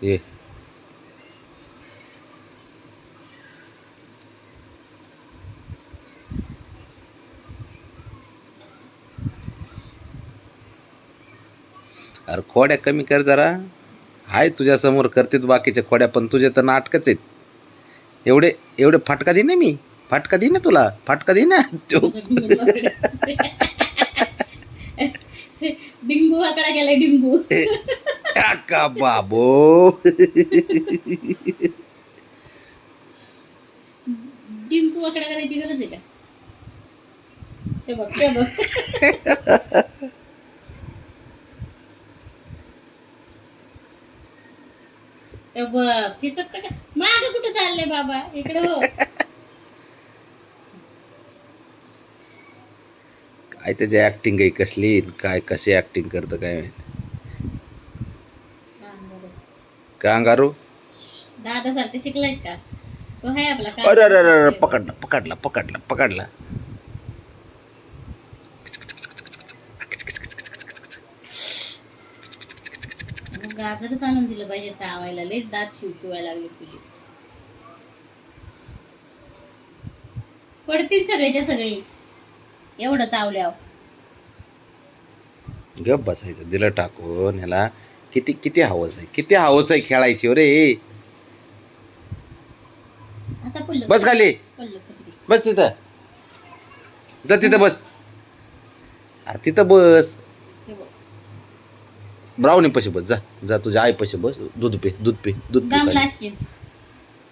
ये अरे खोड्या कमी कर जरा. हाय तुझ्या समोर करते बाकीच्या खोड्या, पण तुझे तर नाटकच आहेत. एवढे एवढे फटका दे ना, मी फटका दे ना तुला, फटका दे ना. डिंगू आकडा गेला डिंगू. का बाबो. डिंगू आकडा करायची गरज आहे का? ते बघ ते बघ. ते बघ फिसकत का? माग कुठं चाललंय बाबा, इकडे हो. काय त्याची ऍक्टिंग आहे कसली, काय कशी ऍक्टिंग करतं काय माहिती. कांगारू. दादा सारखं शिकलायस का? तो आहे आपला अरे अरे अरे पकडला पकडला पकडला पकडला. गाजरच आणून दिलं पाहिजे चावायला, लयच दात शिवशिवायला लागले तुझे. पडतील सगळेच्या सगळे एवढं चावल्यावर. गप बसायचं, दिलं टाकून. ह्याला किती किती हवस आहे, किती हवस आहे खेळायची रे. आता पडलं बस खाली, पडलं पत्री. बस तिथं, जा तिथं बस. अरे तिथं बस. ते बघ. ब्राउनी पशी बस, जा जा तुझ्या आई पशी बस. दूध पे दूध पे दूध पे दमला खाली. असशील,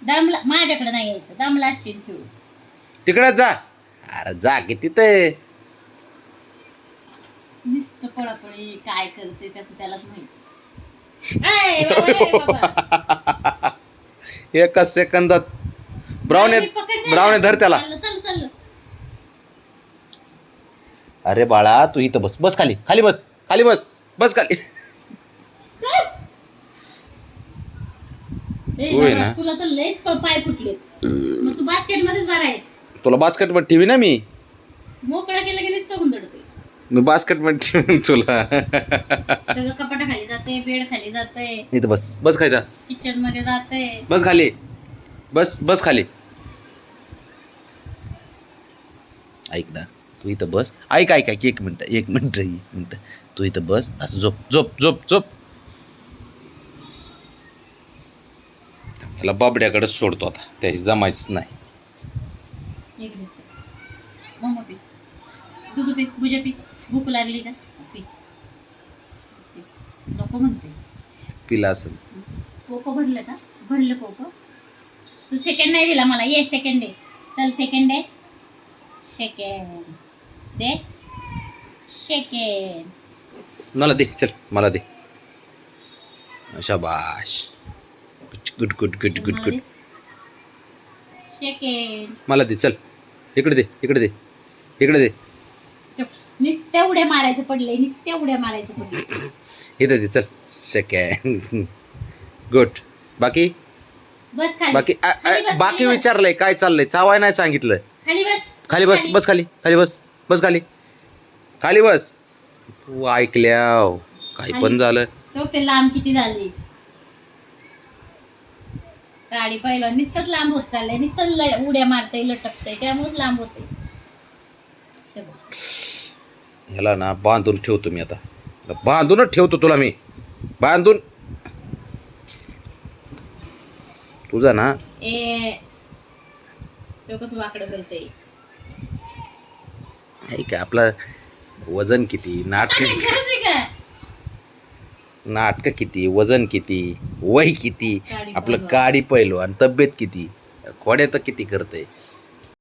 दमला माझ्याकडे नाही यायचं, दमला असशील खेळू. तिकडं जा. अरे जा की तिथं. नुसतं पळापळी काय करते त्याचं त्यालाच माहिती. ऐ बाबा, ऐ बाबा. एका सेकंदात ब्राउनी मी पकडते. ब्राउनी धर त्याला. चाललं चाललं. अरे बाळा तू इथं बस, बस खाली, खाली बस, खाली बस, बस खाली. ए होय बाबा, ना. तुला तर लयच पाय फुटले. मग तू बास्केट मध्येच भरायस. तुला बास्केट मध्ये ठेवी ना मी. मोकळा केलं की नुसतं गुंदडते. मी बास्केट मध्ये ठेवीन तुला. सगळं कपाटा खाली जाते, बेड खाली जाते, इथं बस, बस खाली जा. किचन मध्ये जाते. बस खाली, बस बस खाली. ऐक ना, तू इथं बस. ऐक ऐक ऐक, एक मिनटं एक मिनटं एक मिनटं. तू इथं बस, असं झोप झोप झोप झोप. ह्याला बाबड्याकडेच सोडतो आता, त्याची जमायचंच नाही. एक दिवस मम्मा पी, दूध पी, भुजा पी. भूक लागली का? पी. पी. नको म्हणते. पिला असेल. पोपो भरलं का? भरलं पोपो. तू सेकंड नाही दिला मला. ये सेकंड दे. चल सेकंड दे. सेकंड दे. सेकंड. मला दे, चल मला दे. शाबाश. Good good good good good. Second. मला दे, चल इकडे दे, इकडे दे, इकडे दे. नुसत्या उड्या मारायचं पडलंय, नुसत्या उड्या मारायचं पडलंय. इथं दे, चल. सेकंड. गुड. बाकी बस खाली. बाकी खाली बस, बाकी खाली बस. विचारलंय काय चाललंय, चावाय नाही सांगितलं. खाली बस. खाली बस, बस खाली, खाली बस, बस खाली, खाली बस. तू ऐकल्या काही पण झालं. तो ते लांब किती झाली. गाडी पहिलं नुसतंच लांब होत चाललंय, नुसतं उड्या मारतय, लटकतय, त्यामुळेच लांब होते. ह्याला ना बांधून ठेवतो मी आता. बांधूनच ठेवतो तुला मी, बांधून. तुझा ना ए तो कसं वाकडं करतय. का आपलं वजन किती, नाटक किती, वजन किती, वय किती, आपलं काडी पहिलो आणि तब्येत किती, खोड्या तर किती करते.